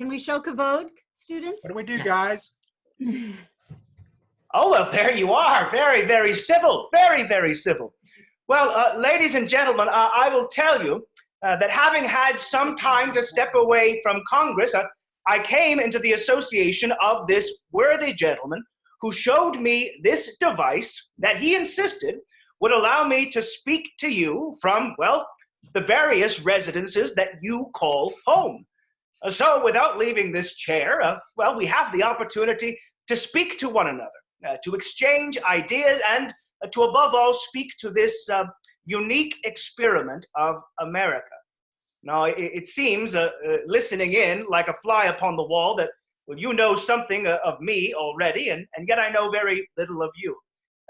Can we show kavod, students? What do we do, guys? Oh, well, there you are. Very, very civil. Very, very civil. Well, ladies and gentlemen, I will tell you that having had some time to step away from Congress, I came into the association of this worthy gentleman who showed me this device that he insisted would allow me to speak to you from, well, the various residences that you call home. So without leaving this chair, well, we have the opportunity to speak to one another, to exchange ideas, and to above all speak to this unique experiment of America. Now, it seems, listening in like a fly upon the wall, that well, you know something of me already, and yet I know very little of you.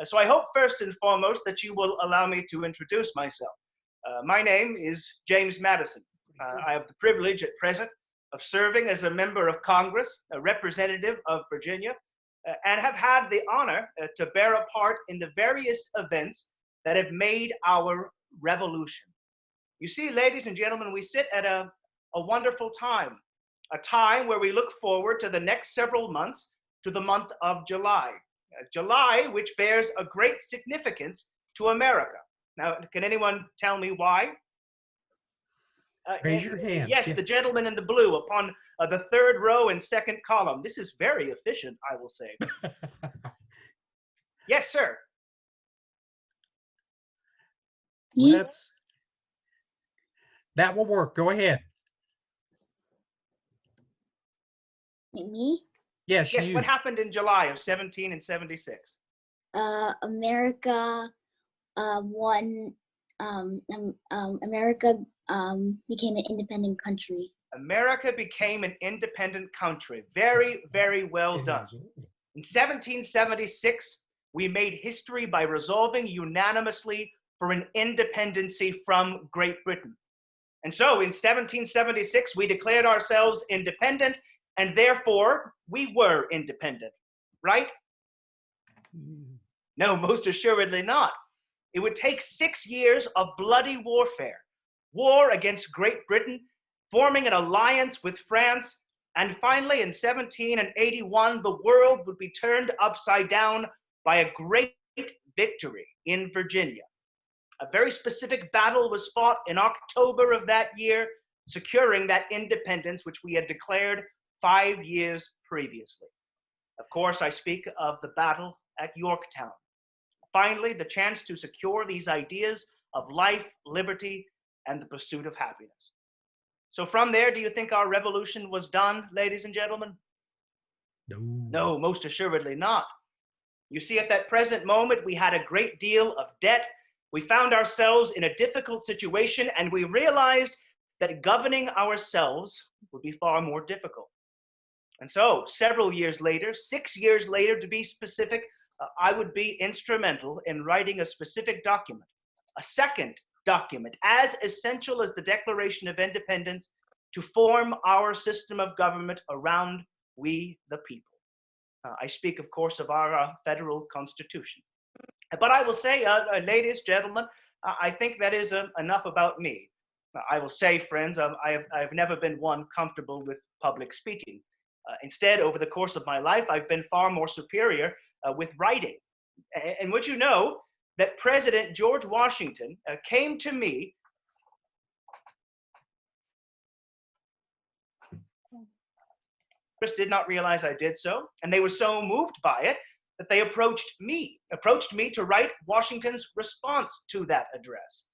So I hope first and foremost that you will allow me to introduce myself. My name is James Madison. I have the privilege at present of serving as a member of Congress, a representative of Virginia, and have had the honor to bear a part in the various events that have made our revolution. You see, ladies and gentlemen, we sit at a wonderful time, a time where we look forward to the next several months, to the month of July. July, which bears a great significance to America. Now, can anyone tell me why? Raise your hand. Yes, the gentleman in the blue upon the third row and second column. This is very efficient, I will say. Yes, sir. That will work. Go ahead. Me? Yes, Yes, you. what happened in July of 1776? America America became an independent country. America became an independent country. Very, very well done. In 1776, we made history by resolving unanimously for an independency from Great Britain. And so in 1776, we declared ourselves independent, and therefore we were independent, right? No, most assuredly not. It would take 6 years of bloody warfare, war against Great Britain, forming an alliance with France, and finally in 1781, the world would be turned upside down by a great victory in Virginia. A very specific battle was fought in October of that year, securing that independence which we had declared 5 years previously. Of course, I speak of the battle at Yorktown. Finally, the chance to secure these ideas of life, liberty, and the pursuit of happiness. So from there, do you think our revolution was done, ladies and gentlemen? No, most assuredly not. You see, at that present moment, we had a great deal of debt. We found ourselves in a difficult situation, and we realized that governing ourselves would be far more difficult. And so, several years later, 6 years later to be specific, I would be instrumental in writing a specific document, a second document, as essential as the Declaration of Independence, to form our system of government around we the people. I speak, of course, of our federal constitution. But I will say, ladies, gentlemen, I think that is enough about me. I will say, friends, I've never been one comfortable with public speaking. Instead, over the course of my life, I've been far more superior with writing. And would you know that President George Washington came to me did not realize I did so, and they were so moved by it that they approached me to write Washington's response to that address.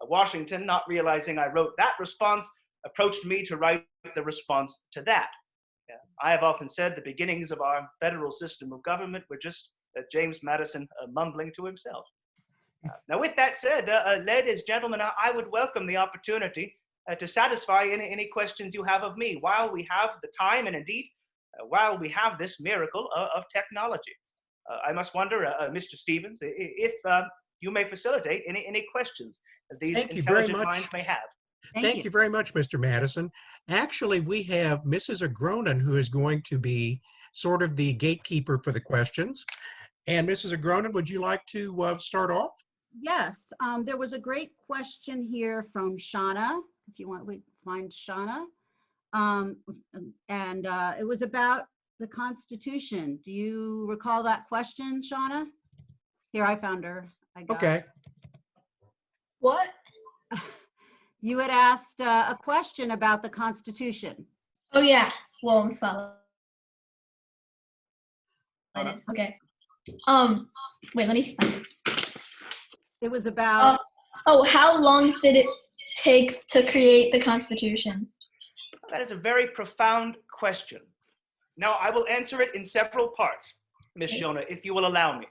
Washington, not realizing I wrote that response, approached me to write the response to that. I have often said the beginnings of our federal system of government were just James Madison mumbling to himself. Now, with that said, ladies, gentlemen, I would welcome the opportunity to satisfy any questions you have of me while we have the time, and indeed, while we have this miracle of technology. I must wonder, Mr. Stevens, if you may facilitate any questions that these intelligent minds may have. Thank you very much, Mr. Madison. Actually, we have Mrs. Agronin, who is going to be sort of the gatekeeper for the questions. And Mrs. Agronin, would you like to start off? Yes, there was a great question here from Shauna. If you want, we find Shauna. Um, and it was about the Constitution. Do you recall that question, Shauna? Here, I found her. I got Okay. What? You had asked a question about the Constitution. Oh yeah. Well, I'm spotlighted. Shauna? Okay. Wait, let me find it. It was about, How long did it take to create the Constitution? That is a very profound question. Now, I will answer it in several parts, Ms. Shona, if you will allow me.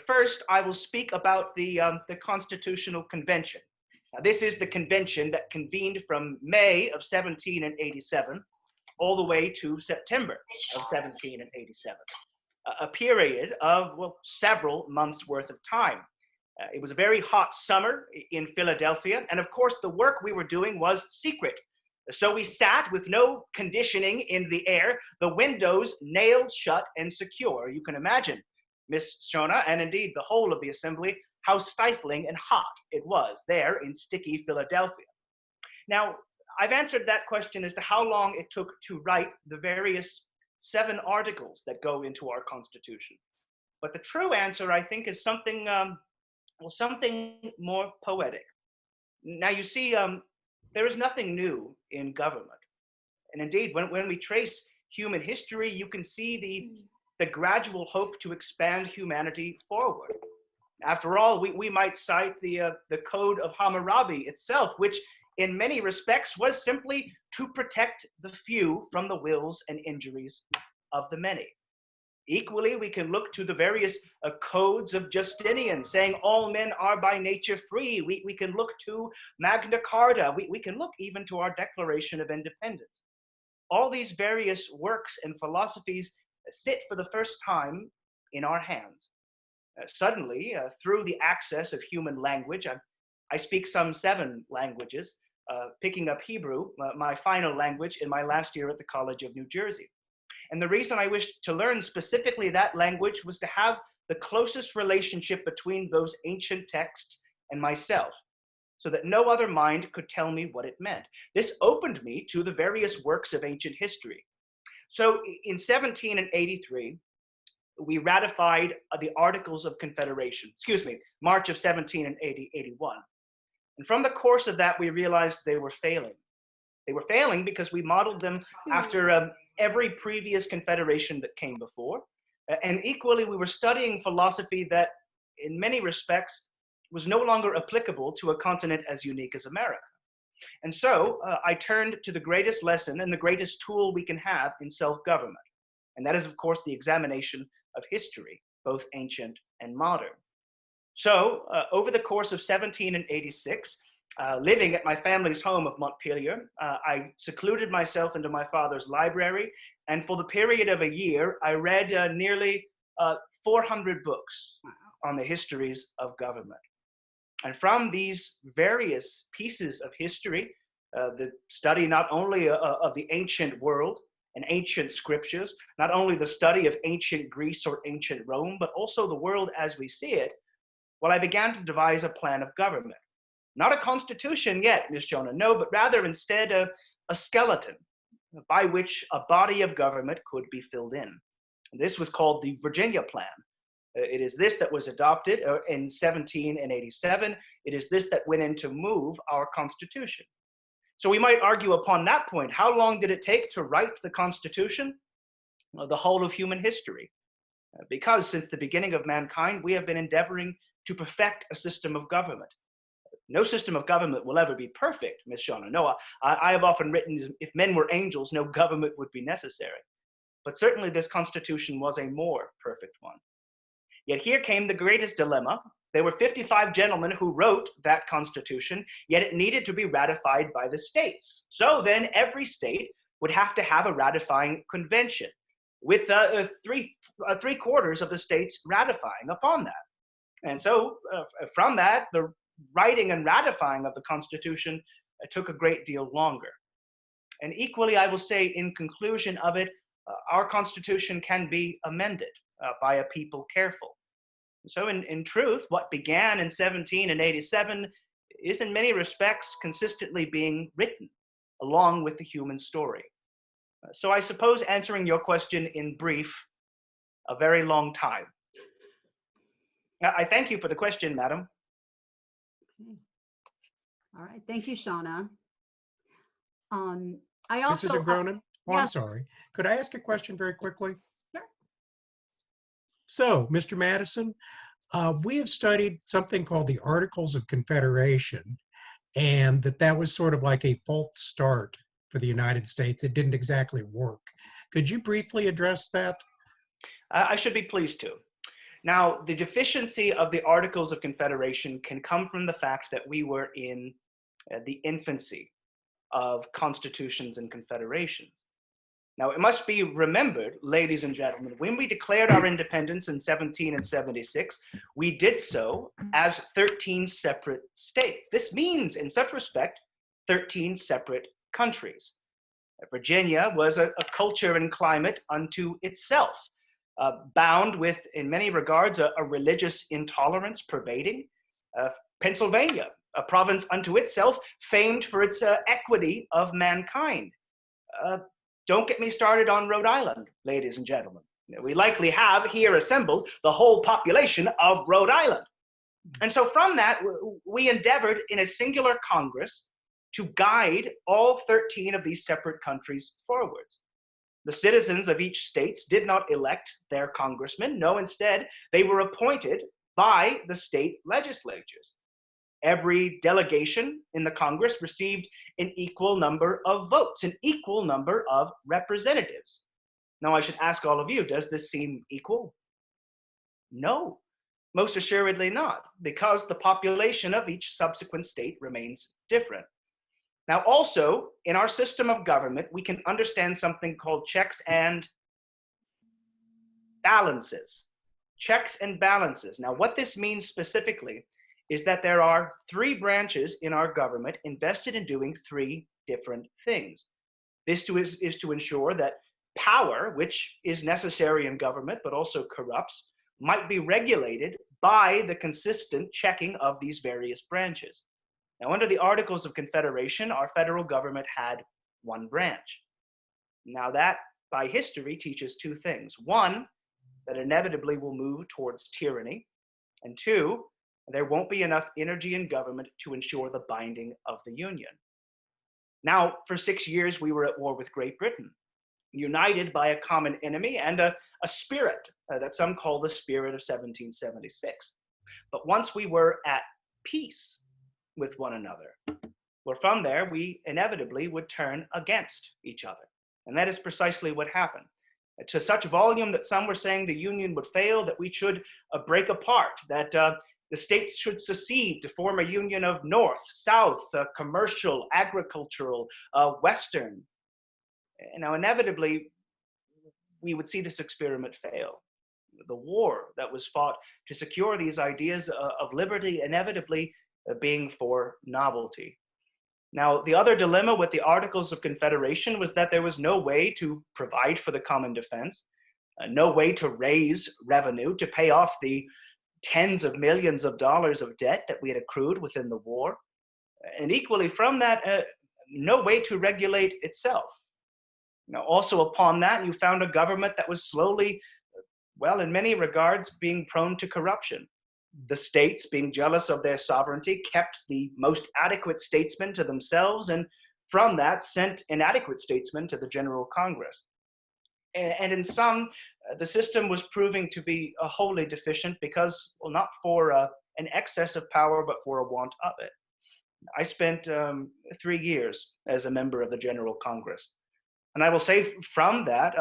First, I will speak about the Constitutional Convention. Now, this is the convention that convened from May of 1787 all the way to September of 1787, a period of, well, several months worth of time. It was a very hot summer in Philadelphia, and of course, the work we were doing was secret. So we sat with no conditioning in the air, the windows nailed shut and secure. You can imagine, Miss Shona, and indeed the whole of the assembly, how stifling and hot it was there in sticky Philadelphia. Now, I've answered that question as to how long it took to write the various 7 articles that go into our Constitution. But the true answer, I think, is something, something more poetic. Now, you see, there is nothing new in government. And indeed, when we trace human history, you can see the gradual hope to expand humanity forward. After all, we might cite the Code of Hammurabi itself, which in many respects was simply to protect the few from the wills and injuries of the many. Equally, we can look to the various codes of Justinian saying all men are by nature free. We can look to Magna Carta. We can look even to our Declaration of Independence. All these various works and philosophies sit for the first time in our hands. Suddenly, through the access of human language, I speak some 7 languages, picking up Hebrew, my final language, in my last year at the College of New Jersey. And the reason I wished to learn specifically that language was to have the closest relationship between those ancient texts and myself, so that no other mind could tell me what it meant. This opened me to the various works of ancient history. So in 1783, we ratified the Articles of Confederation, March of 1781. And from the course of that, we realized they were failing. They were failing because we modeled them after every previous confederation that came before. And equally, we were studying philosophy that, in many respects, was no longer applicable to a continent as unique as America. And so I turned to the greatest lesson and the greatest tool we can have in self-government. And that is, of course, the examination of history, both ancient and modern. So over the course of 1786, living at my family's home of Montpelier, I secluded myself into my father's library, and for the period of a year, I read nearly 400 books on the histories of government. And from these various pieces of history, the study not only of the ancient world and ancient scriptures, not only the study of ancient Greece or ancient Rome, but also the world as we see it, well, I began to devise a plan of government. Not a constitution yet, Ms. Jonah, no, but rather instead a skeleton by which a body of government could be filled in. This was called the Virginia Plan. It is this that was adopted in 1787. It is this that went in to move our Constitution. So we might argue upon that point, how long did it take to write the Constitution? The whole of human history. Because since the beginning of mankind, we have been endeavoring to perfect a system of government. No system of government will ever be perfect, Ms. Shauna. No, I have often written, if men were angels, no government would be necessary. But certainly this Constitution was a more perfect one. Yet here came the greatest dilemma. There were 55 gentlemen who wrote that Constitution, yet it needed to be ratified by the states. So then every state would have to have a ratifying convention, with three-quarters of the states ratifying upon that. And so from that, the writing and ratifying of the Constitution took a great deal longer. And equally, I will say in conclusion of it, our Constitution can be amended by a people careful. So in truth, what began in 1787 is in many respects consistently being written along with the human story. So I suppose answering your question in brief, a very long time. I thank you for the question, madam. Okay. All right, thank you, Shauna. I Mrs. also, Agronin? Oh, I'm yes. sorry. Could I ask a question very quickly? Sure. So, Mr. Madison, we have studied something called the Articles of Confederation, and that was sort of like a false start for the United States. It didn't exactly work. Could you briefly address that? I should be pleased to. Now, the deficiency of the Articles of Confederation can come from the fact that we were in the infancy of constitutions and confederations. Now, it must be remembered, ladies and gentlemen, when we declared our independence in 1776, we did so as 13 separate states. This means, in such respect, 13 separate countries. Virginia was a culture and climate unto itself, bound with, in many regards, a religious intolerance pervading. Pennsylvania, a province unto itself, famed for its equity of mankind. Don't get me started on Rhode Island, ladies and gentlemen. We likely have here assembled the whole population of Rhode Island. And so from that, we endeavored in a singular Congress to guide all 13 of these separate countries forwards. The citizens of each state did not elect their congressmen. No, instead, they were appointed by the state legislatures. Every delegation in the Congress received an equal number of votes, an equal number of representatives. Now, I should ask all of you, does this seem equal? No, most assuredly not, because the population of each subsequent state remains different. Now, also, in our system of government, we can understand something called checks and balances. Checks and balances. Now, what this means specifically is that there are 3 branches in our government invested in doing 3 different things. This is to ensure that power, which is necessary in government but also corrupts, might be regulated by the consistent checking of these various branches. Now, under the Articles of Confederation, our federal government had 1 branch. Now, that, by history, teaches 2 things. 1, that inevitably will move towards tyranny. And 2, there won't be enough energy in government to ensure the binding of the Union. Now, for 6 years, we were at war with Great Britain, united by a common enemy and a spirit that some call the spirit of 1776. But once we were at peace with one another, well, from there, we inevitably would turn against each other. And that is precisely what happened. To such volume that some were saying the Union would fail, that we should break apart, that the states should secede to form a union of North, South, commercial, agricultural, Western. Now, inevitably, we would see this experiment fail. The war that was fought to secure these ideas of liberty inevitably being for novelty. Now, the other dilemma with the Articles of Confederation was that there was no way to provide for the common defense, no way to raise revenue to pay off the tens of millions of dollars of debt that we had accrued within the war. And equally from that, no way to regulate itself. Now, also upon that, you found a government that was slowly, well, in many regards, being prone to corruption. The states, being jealous of their sovereignty, kept the most adequate statesmen to themselves, and from that sent inadequate statesmen to the General Congress. And in some, the system was proving to be wholly deficient because, well, not for an excess of power, but for a want of it. I spent 3 years as a member of the General Congress. And I will say from that,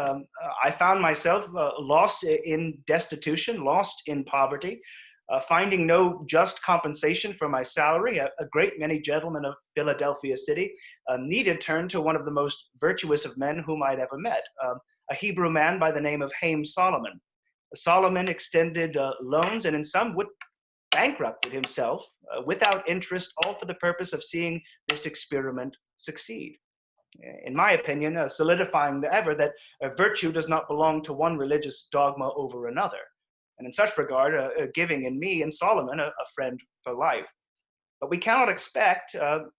I found myself lost in destitution, lost in poverty, finding no just compensation for my salary. A great many gentlemen of Philadelphia City needed turn to one of the most virtuous of men whom I'd ever met, a Hebrew man by the name of Haim Solomon. Solomon extended loans and in some would bankrupted himself without interest, all for the purpose of seeing this experiment succeed. In my opinion, solidifying ever that virtue does not belong to one religious dogma over another. And in such regard, giving in me and Solomon a friend for life. But we cannot expect,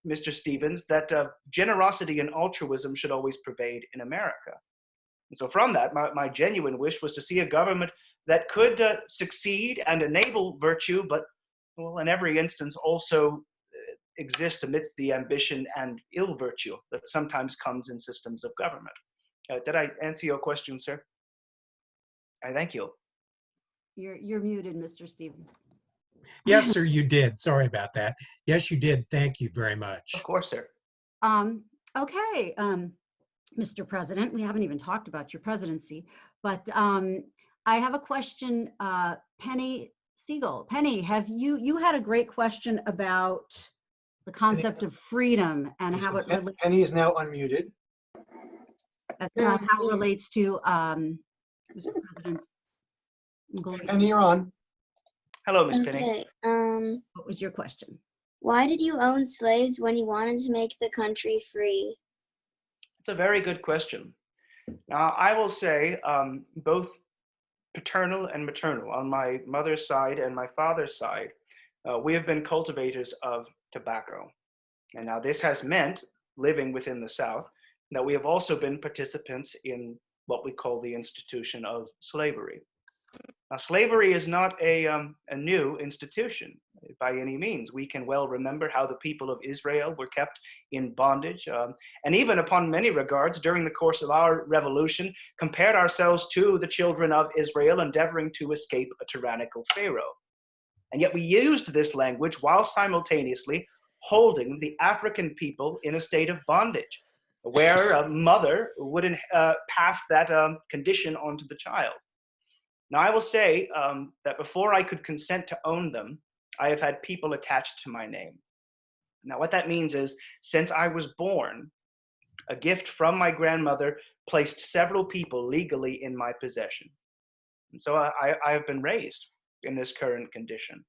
Mr. Stevens, that generosity and altruism should always pervade in America. And so from that, my genuine wish was to see a government that could succeed and enable virtue, but well, in every instance also exist amidst the ambition and ill virtue that sometimes comes in systems of government. Did I answer your question, sir? I thank you. You're muted, Mr. Stevens. Yes, sir, you did. Sorry about that. Yes, you did. Thank you very much. Of course, sir. Okay, Mr. President, we haven't even talked about your presidency, but I have a question, Penny Siegel. Penny, you had a great question about the concept of freedom and how it relates. Penny is now unmuted. How it relates to Mr. President. Penny, you're on. Hello, Miss Penny. Okay. What was your question? Why did you own slaves when you wanted to make the country free? It's a very good question. Now, I will say both paternal and maternal, on my mother's side and my father's side, we have been cultivators of tobacco. And now this has meant, living within the South, that we have also been participants in what we call the institution of slavery. Now, slavery is not a new institution by any means. We can well remember how the people of Israel were kept in bondage, and even upon many regards during the course of our revolution, compared ourselves to the children of Israel endeavoring to escape a tyrannical Pharaoh. And yet we used this language while simultaneously holding the African people in a state of bondage, where a mother wouldn't pass that condition on to the child. Now, I will say that before I could consent to own them, I have had people attached to my name. Now, what that means is, since I was born, a gift from my grandmother placed several people legally in my possession. And so I have been raised in this current condition.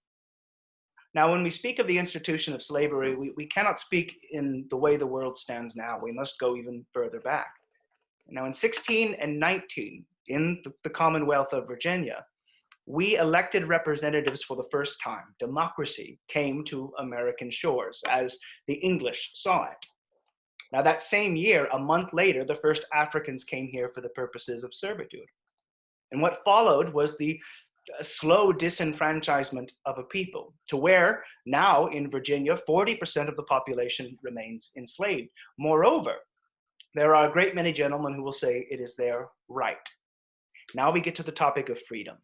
Now, when we speak of the institution of slavery, we cannot speak in the way the world stands now. We must go even further back. Now, in 1619, in the Commonwealth of Virginia, we elected representatives for the first time. Democracy came to American shores as the English saw it. Now, that same year, a month later, the first Africans came here for the purposes of servitude. And what followed was the slow disenfranchisement of a people, to where now in Virginia, 40% of the population remains enslaved. Moreover, there are a great many gentlemen who will say it is their right. Now we get to the topic of freedom.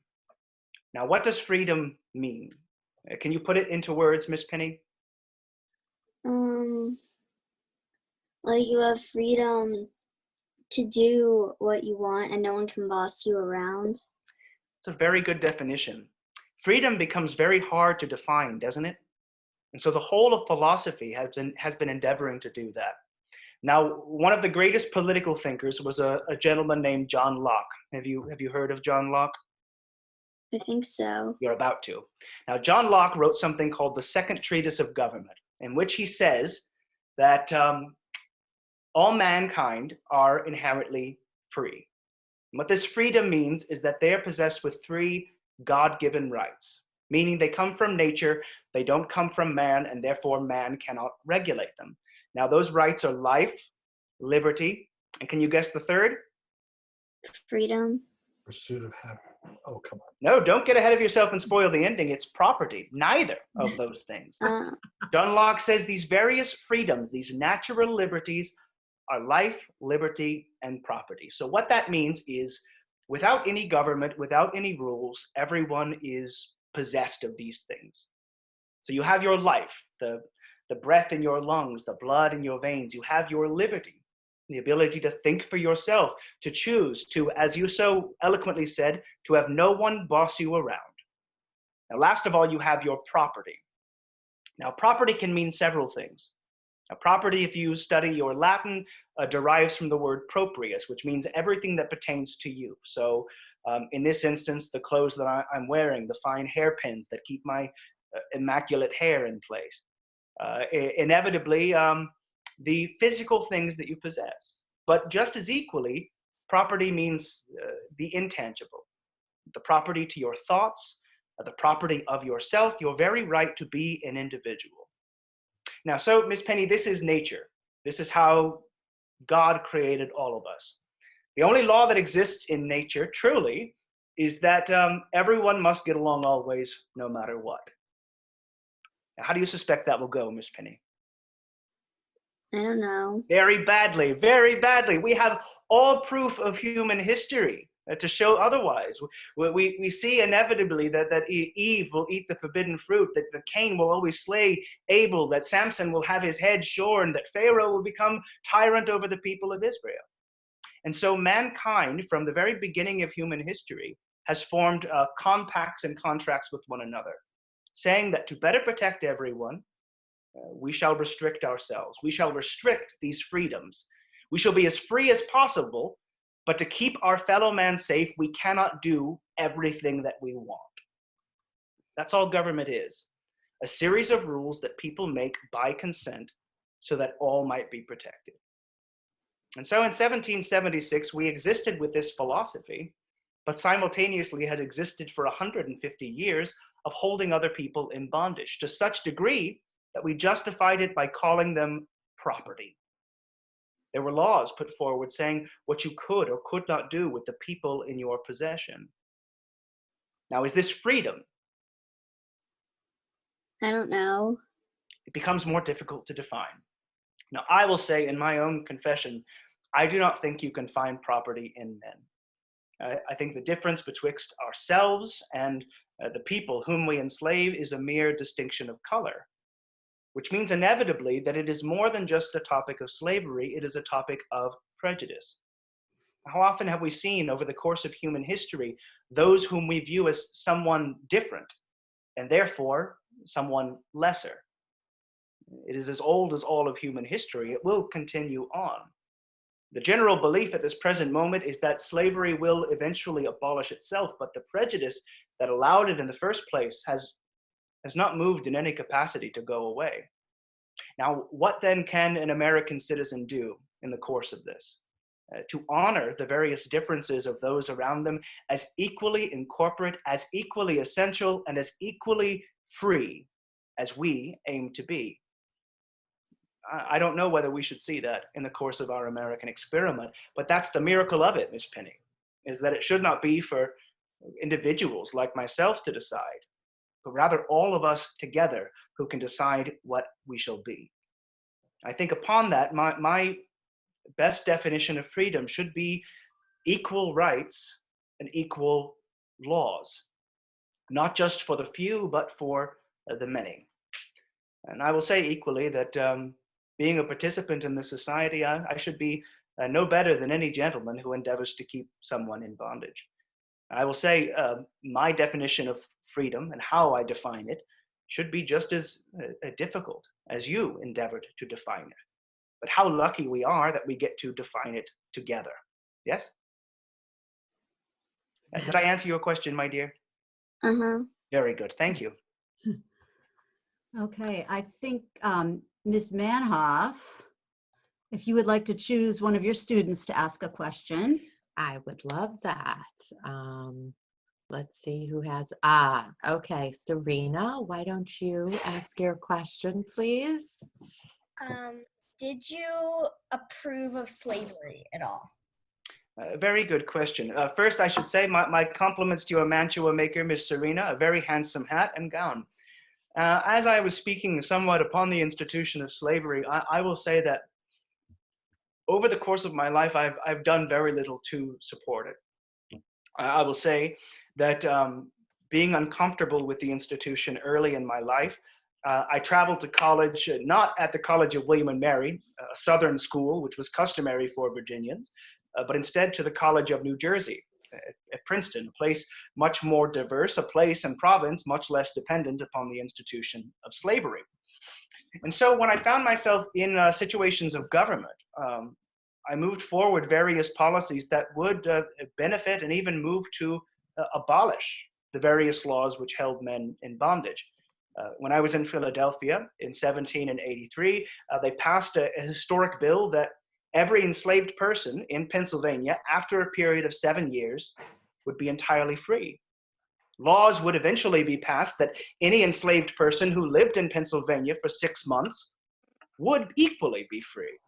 Now, what does freedom mean? Can you put it into words, Miss Penny? Like you have freedom to do what you want and no one can boss you around. It's a very good definition. Freedom becomes very hard to define, doesn't it? And so the whole of philosophy has been endeavoring to do that. Now, one of the greatest political thinkers was a gentleman named John Locke. Have you heard of John Locke? I think so. You're about to. Now, John Locke wrote something called the Second Treatise of Government, in which he says that all mankind are inherently free. And what this freedom means is that they are possessed with three God-given rights, meaning they come from nature, they don't come from man, and therefore man cannot regulate them. Now, those rights are life, liberty, and can you guess the third? Freedom. Pursuit of happiness. Oh, come on. No, don't get ahead of yourself and spoil the ending. It's property. Neither of those things. John Locke says these various freedoms, these natural liberties, are life, liberty, and property. So what that means is, without any government, without any rules, everyone is possessed of these things. So you have your life, the breath in your lungs, the blood in your veins. You have your liberty, the ability to think for yourself, to choose, to, as you so eloquently said, to have no one boss you around. Now, last of all, you have your property. Now, property can mean several things. Now, property, if you study your Latin, derives from the word proprius, which means everything that pertains to you. So in this instance, the clothes that I'm wearing, the fine hairpins that keep my immaculate hair in place. Inevitably, the physical things that you possess. But just as equally, property means the intangible, the property to your thoughts, the property of yourself, your very right to be an individual. Now, so Miss Penny, this is nature. This is how God created all of us. The only law that exists in nature, truly, is that everyone must get along always, no matter what. Now, how do you suspect that will go, Miss Penny? I don't know. Very badly, very badly. We have all proof of human history to show otherwise. We see inevitably that Eve will eat the forbidden fruit, that Cain will always slay Abel, that Samson will have his head shorn, that Pharaoh will become tyrant over the people of Israel. And so mankind, from the very beginning of human history, has formed compacts and contracts with one another, saying that to better protect everyone, we shall restrict ourselves. We shall restrict these freedoms. We shall be as free as possible, but to keep our fellow man safe, we cannot do everything that we want. That's all government is. A series of rules that people make by consent so that all might be protected. And so in 1776, we existed with this philosophy, but simultaneously had existed for 150 years of holding other people in bondage, to such degree that we justified it by calling them property. There were laws put forward saying what you could or could not do with the people in your possession. Now, is this freedom? I don't know. It becomes more difficult to define. Now, I will say in my own confession, I do not think you can find property in men. I think the difference betwixt ourselves and the people whom we enslave is a mere distinction of color, which means inevitably that it is more than just a topic of slavery, it is a topic of prejudice. How often have we seen over the course of human history those whom we view as someone different and therefore someone lesser? It is as old as all of human history. It will continue on. The general belief at this present moment is that slavery will eventually abolish itself, but the prejudice that allowed it in the first place has not moved in any capacity to go away. Now, what then can an American citizen do in the course of this? To honor the various differences of those around them as equally incorporate, as equally essential, and as equally free as we aim to be. I don't know whether we should see that in the course of our American experiment, but that's the miracle of it, Ms. Penny, is that it should not be for individuals like myself to decide, but rather all of us together who can decide what we shall be. I think upon that, my best definition of freedom should be equal rights and equal laws, not just for the few, but for the many. And I will say equally that being a participant in this society, I should be no better than any gentleman who endeavors to keep someone in bondage. I will say my definition of freedom and how I define it should be just as difficult as you endeavored to define it. But how lucky we are that we get to define it together. Yes? Did I answer your question, my dear? Uh-huh. Very good. Thank you. Okay, I think Ms. Manhoff, if you would like to choose one of your students to ask a question. I would love that. Let's see who has, okay, Serena, why don't you ask your question, please? Did you approve of slavery at all? Very good question. First, I should say my compliments to your mantua maker, Miss Serena, a very handsome hat and gown. As I was speaking somewhat upon the institution of slavery, I will say that over the course of my life, I've done very little to support it. I will say that being uncomfortable with the institution early in my life, I traveled to college, not at the College of William and Mary, a Southern school, which was customary for Virginians, but instead to the College of New Jersey at Princeton, a place much more diverse, a place and province much less dependent upon the institution of slavery. And so when I found myself in situations of government, I moved forward various policies that would benefit and even move to abolish the various laws which held men in bondage. When I was in Philadelphia in 1783, they passed a historic bill that every enslaved person in Pennsylvania, after a period of 7 years, would be entirely free. Laws would eventually be passed that any enslaved person who lived in Pennsylvania for 6 months would equally be free.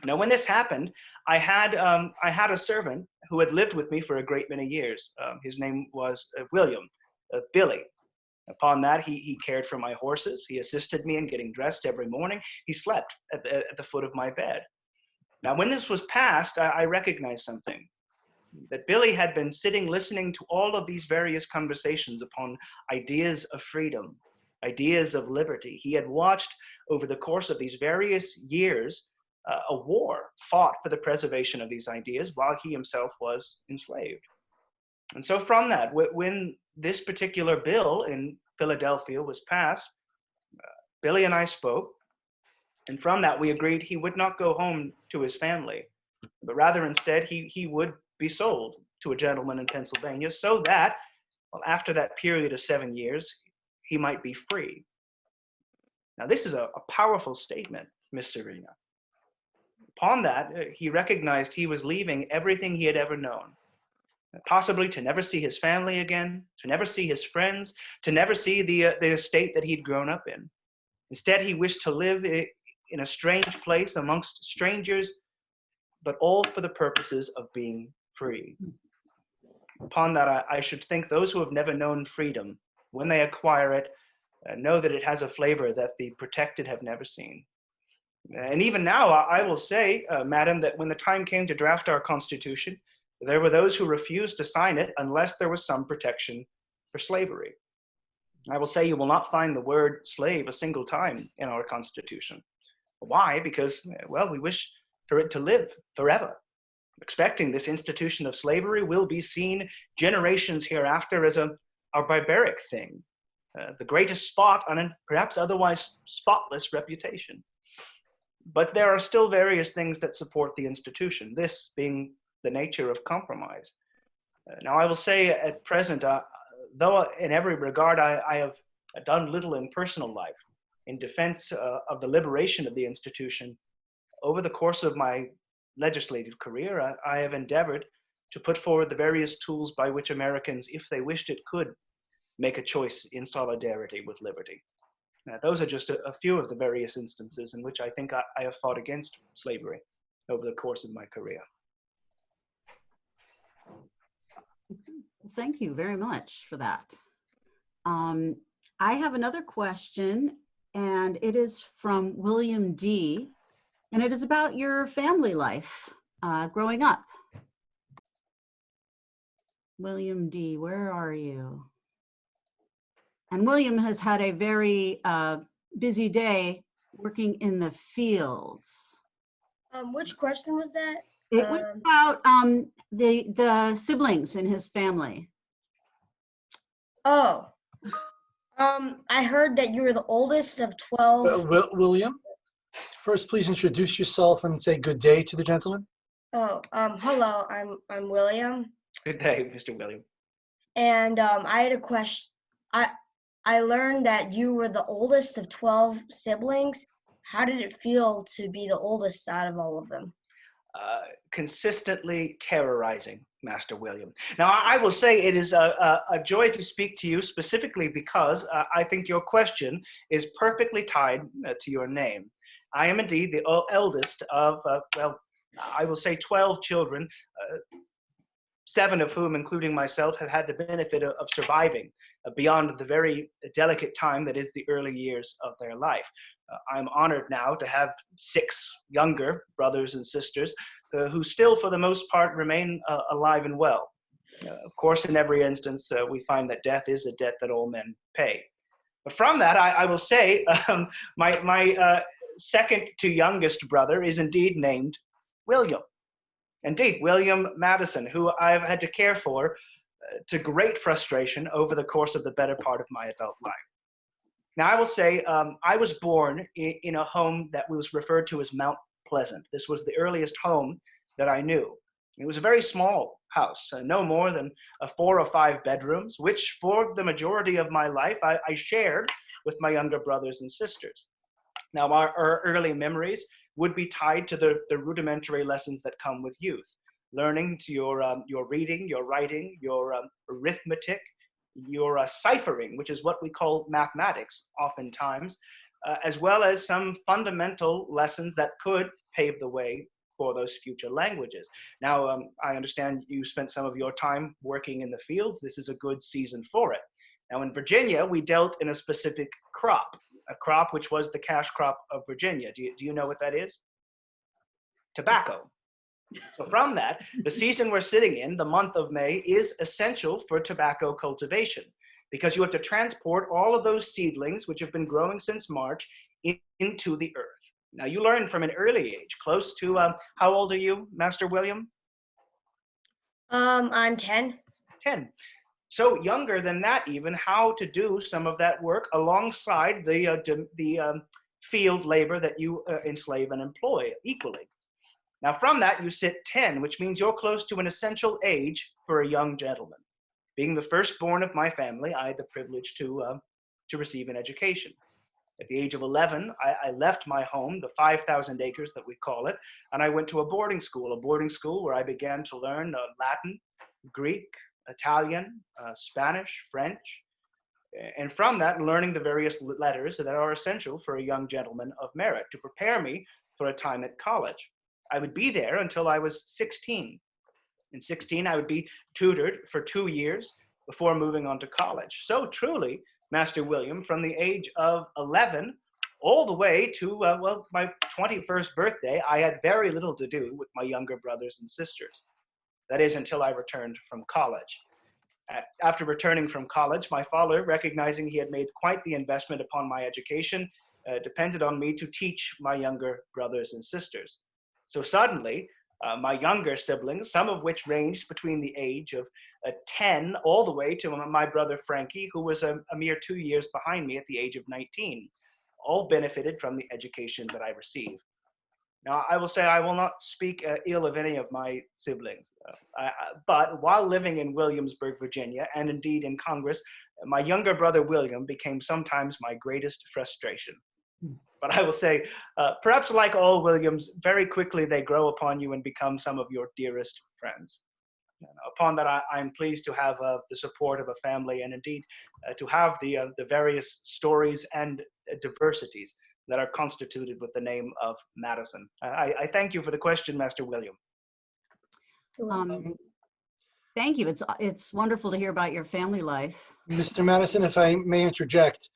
Now, when this happened, I had a servant who had lived with me for a great many years. His name was William, Billy. Upon that, he cared for my horses. He assisted me in getting dressed every morning. He slept at the foot of my bed. Now, when this was passed, I recognized something. That Billy had been sitting listening to all of these various conversations upon ideas of freedom, ideas of liberty. He had watched over the course of these various years a war fought for the preservation of these ideas while he himself was enslaved. And so from that, when this particular bill in Philadelphia was passed, Billy and I spoke, and from that we agreed he would not go home to his family, but rather instead he would be sold to a gentleman in Pennsylvania so that, well, after that period of 7 years, he might be free. Now this is a powerful statement, Miss Serena. Upon that, he recognized he was leaving everything he had ever known, possibly to never see his family again, to never see his friends, to never see the estate that he'd grown up in. Instead, he wished to live in a strange place amongst strangers, but all for the purposes of being free. Upon that, I should think those who have never known freedom, when they acquire it, know that it has a flavor that the protected have never seen. And even now, I will say, madam, that when the time came to draft our Constitution, there were those who refused to sign it unless there was some protection for slavery. I will say you will not find the word slave a single time in our Constitution. Why? Because, well, we wish for it to live forever. Expecting this institution of slavery will be seen generations hereafter as a barbaric thing, the greatest spot on a perhaps otherwise spotless reputation. But there are still various things that support the institution, this being the nature of compromise. Now, I will say at present, though in every regard I have done little in personal life in defense of the liberation of the institution, over the course of my legislative career, I have endeavored to put forward the various tools by which Americans, if they wished it, could make a choice in solidarity with liberty. Those are just a few of the various instances in which I think I have fought against slavery over the course of my career. Thank you very much for that. I have another question, and it is from William D., and it is about your family life growing up. William D., where are you? And William has had a very busy day working in the fields. Which question was that? It was about the siblings in his family. Oh. I heard that you were the oldest of 12. William, first please introduce yourself and say good day to the gentleman. Oh, hello, I'm William. Good day, Mr. William. And I had a question. I learned that you were the oldest of 12 siblings. How did it feel to be the oldest out of all of them? Consistently terrorizing, Master William. Now, I will say it is a joy to speak to you specifically because I think your question is perfectly tied to your name. I am indeed the eldest of, well, I will say 12 children, 7 of whom, including myself, have had the benefit of surviving beyond the very delicate time that is the early years of their life. I'm honored now to have 6 younger brothers and sisters who still, for the most part, remain alive and well. Of course, in every instance, we find that death is a debt that all men pay. But from that, I will say my second to youngest brother is indeed named William. Indeed, William Madison, who I've had to care for to great frustration over the course of the better part of my adult life. Now, I will say I was born in a home that was referred to as Mount Pleasant. This was the earliest home that I knew. It was a very small house, no more than 4 or 5 bedrooms, which for the majority of my life I shared with my younger brothers and sisters. Now, our early memories would be tied to the rudimentary lessons that come with youth, learning to your reading, your writing, your arithmetic, your ciphering, which is what we call mathematics oftentimes, as well as some fundamental lessons that could pave the way for those future languages. Now, I understand you spent some of your time working in the fields. This is a good season for it. Now, in Virginia, we dealt in a specific crop, a crop which was the cash crop of Virginia. Do you know what that is? Tobacco. So from that, the season we're sitting in, the month of May, is essential for tobacco cultivation because you have to transport all of those seedlings, which have been growing since March, into the earth. Now, you learn from an early age, close to, how old are you, Master William? I'm 10. 10. So younger than that even, how to do some of that work alongside the field labor that you enslave and employ equally. Now from that, you sit 10, which means you're close to an essential age for a young gentleman. Being the firstborn of my family, I had the privilege to receive an education. At the age of 11, I left my home, the 5,000 acres that we call it, and I went to a boarding school where I began to learn Latin, Greek, Italian, Spanish, French, and from that, learning the various letters that are essential for a young gentleman of merit to prepare me for a time at college. I would be there until I was 16. In 16, I would be tutored for 2 years before moving on to college. So truly, Master William, from the age of 11 all the way to, my 21st birthday, I had very little to do with my younger brothers and sisters. That is until I returned from college. After returning from college, my father, recognizing he had made quite the investment upon my education, depended on me to teach my younger brothers and sisters. So suddenly, my younger siblings, some of which ranged between the age of 10 all the way to my brother Frankie, who was a mere 2 years behind me at the age of 19, all benefited from the education that I received. Now, I will say I will not speak ill of any of my siblings, but while living in Williamsburg, Virginia, and indeed in Congress, my younger brother William became sometimes my greatest frustration. But I will say, perhaps like all Williams, very quickly they grow upon you and become some of your dearest friends. And upon that, I'm pleased to have the support of a family and indeed to have the various stories and diversities that are constituted with the name of Madison. I thank you for the question, Master William. Thank you. It's wonderful to hear about your family life. Mr. Madison, if I may interject,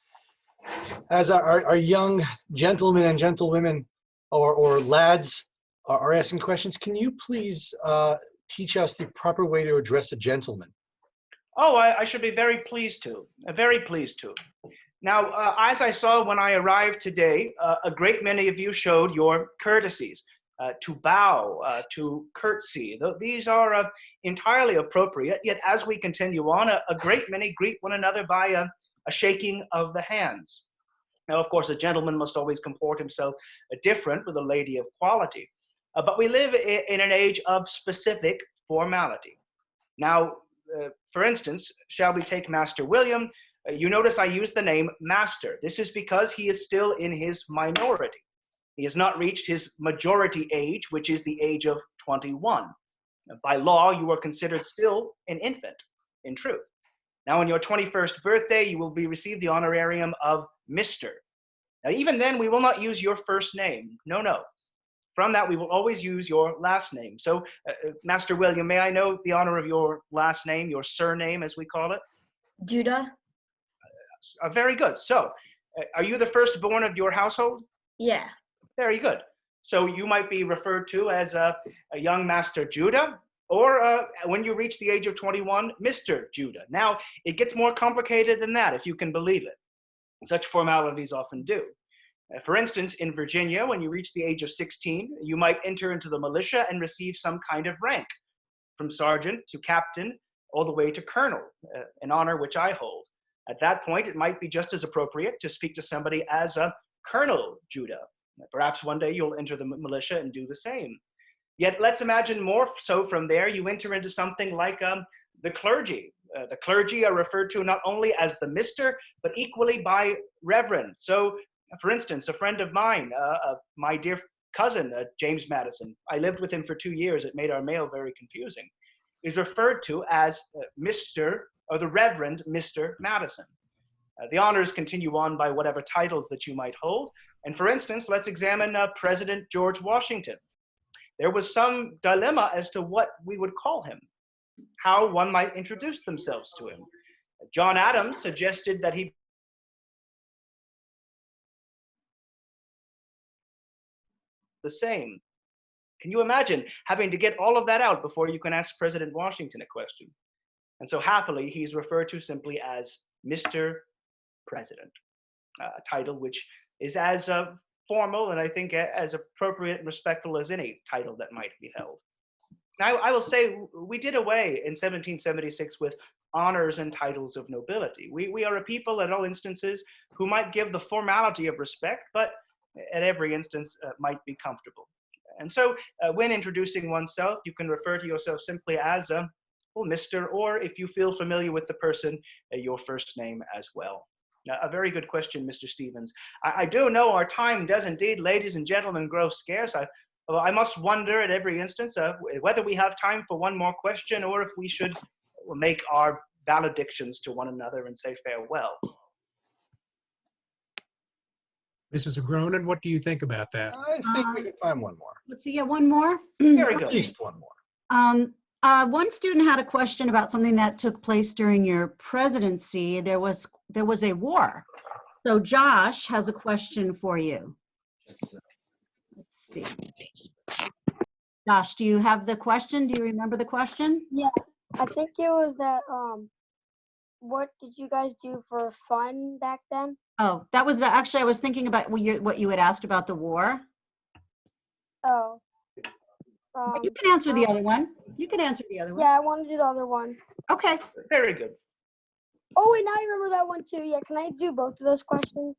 as our young gentlemen and gentlewomen or lads are asking questions, can you please teach us the proper way to address a gentleman? Oh, I should be very pleased to, very pleased to. Now, as I saw when I arrived today, a great many of you showed your courtesies, to bow, to curtsy. These are entirely appropriate, yet as we continue on, a great many greet one another by a shaking of the hands. Now, of course, a gentleman must always comport himself different with a lady of quality, but we live in an age of specific formality. Now, for instance, shall we take Master William? You notice I use the name Master. This is because he is still in his minority. He has not reached his majority age, which is the age of 21. By law, you are considered still an infant, in truth. Now, on your 21st birthday, you will receive the honorarium of Mr. Now, even then, we will not use your first name. No. From that, we will always use your last name. So, Master William, may I know the honor of your last name, your surname, as we call it? Judah? Very good. So, are you the firstborn of your household? Yeah. Very good. So you might be referred to as a young Master Judah, or when you reach the age of 21, Mr. Judah. Now, it gets more complicated than that, if you can believe it. Such formalities often do. For instance, in Virginia, when you reach the age of 16, you might enter into the militia and receive some kind of rank, from sergeant to captain, all the way to colonel, an honor which I hold. At that point, it might be just as appropriate to speak to somebody as a Colonel Judah. Perhaps one day you'll enter the militia and do the same. Yet let's imagine more so from there, you enter into something like the clergy. The clergy are referred to not only as the Mr., but equally by Reverend. So, for instance, a friend of mine, my dear cousin, James Madison, I lived with him for 2 years. It made our mail very confusing. Is referred to as Mr. or the Reverend Mr. Madison. The honors continue on by whatever titles that you might hold. And for instance, let's examine President George Washington. There was some dilemma as to what we would call him, how one might introduce themselves to him. John Adams suggested that he the same. Can you imagine having to get all of that out before you can ask President Washington a question? And so happily, he's referred to simply as Mr. President, a title which is as formal and I think as appropriate and respectful as any title that might be held. Now, I will say we did away in 1776 with honors and titles of nobility. We are a people at all instances who might give the formality of respect, but at every instance might be comfortable. And so when introducing oneself, you can refer to yourself simply as well, Mr., or if you feel familiar with the person, your first name as well. A very good question, Mr. Stevens. I do know our time does indeed, ladies and gentlemen, grow scarce. I must wonder at every instance whether we have time for one more question or if we should make our valedictions to one another and say farewell. Mrs. Agronin, what do you think about that? I think we can find one more. Let's see, yeah, one more. Very At good. least one more. One student had a question about something that took place during your presidency. There was a war. So Josh has a question for you. Let's see. Josh, do you have the question? Do you remember the question? Yeah, I think it was that, what did you guys do for fun back then? Oh, that was actually, I was thinking about what you had asked about the war. Oh. You can answer the other one. You can answer the other one. Yeah, I want to do the other one. Okay. Very good. Oh, wait, now I remember that one too. Yeah, can I do both of those questions?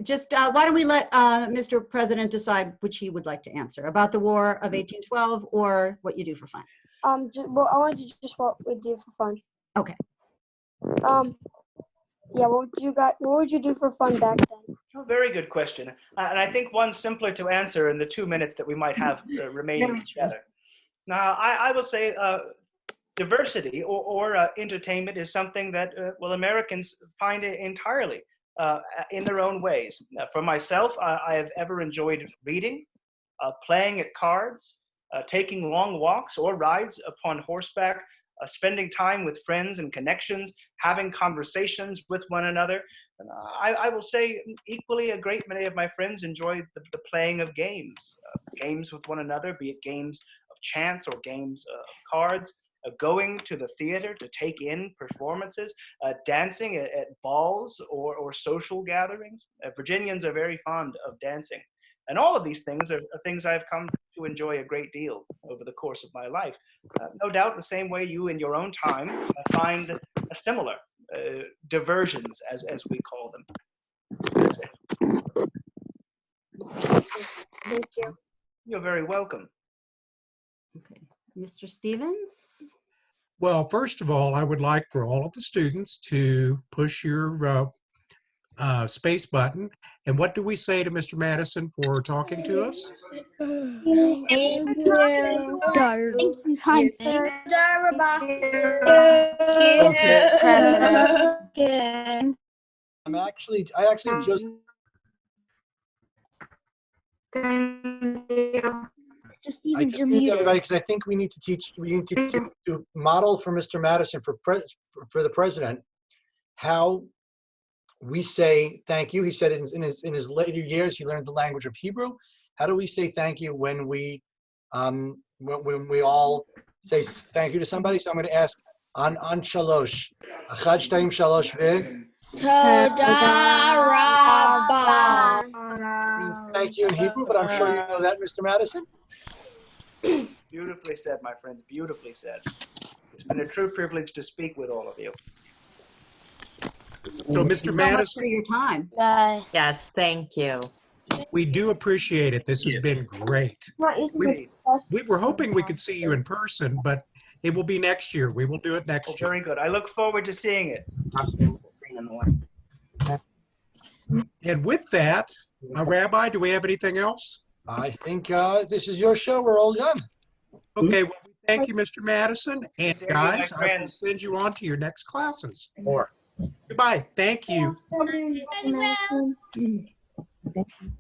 Just why don't we let Mr. President decide which he would like to answer, about the War of 1812 or what you do for fun? Well, I want to do just what we do for fun. Okay. Yeah, what would you do for fun back then? Oh, very good question. And I think one simpler to answer in the 2 minutes that we might have remaining together. Now, I will say diversity or entertainment is something that, well, Americans find entirely in their own ways. For myself, I have ever enjoyed reading, playing at cards, taking long walks or rides upon horseback, spending time with friends and connections, having conversations with one another. And I will say equally a great many of my friends enjoy the playing of games, games with one another, be it games of chance or games of cards, going to the theater to take in performances, dancing at balls or social gatherings. Virginians are very fond of dancing. And all of these things are things I've come to enjoy a great deal over the course of my life. No doubt the same way you in your own time find similar diversions, as we call them. Thank you. You're very welcome. Okay. Mr. Stevens? Well, first of all, I would like for all of the students to push your space button. And what do we say to Mr. Madison for talking to us? Thank you. Thank you, kind sir. Okay. I actually just Mr. Stevens, you're need muted. everybody because I think we need to model for Mr. Madison for the president how we say thank you. He said in his later years he learned the language of Hebrew. How do we say thank you when we all say thank you to somebody? So I'm going to ask on shalosh. Achad shtayim shalosh ve. Thank you in Hebrew, but I'm sure you know that, Mr. Madison. Beautifully said, my friends, beautifully said. It's been a true privilege to speak with all of you. So, Mr. Thank you so much for Madison, your time. Bye. Yes, thank you. we do appreciate it. This has been great. We were hoping we could see you in person, but it will be next year. We will do it Oh, next year. very good. I look forward to seeing it. And with that, Rabbi, do we have anything else? I think this is your show. We're all done. Okay, well, thank you, Mr. Madison. And Thank you, my guys, I will friends. send you on to your next classes. More. Goodbye. Thank you. Good afternoon, Mr. Madison.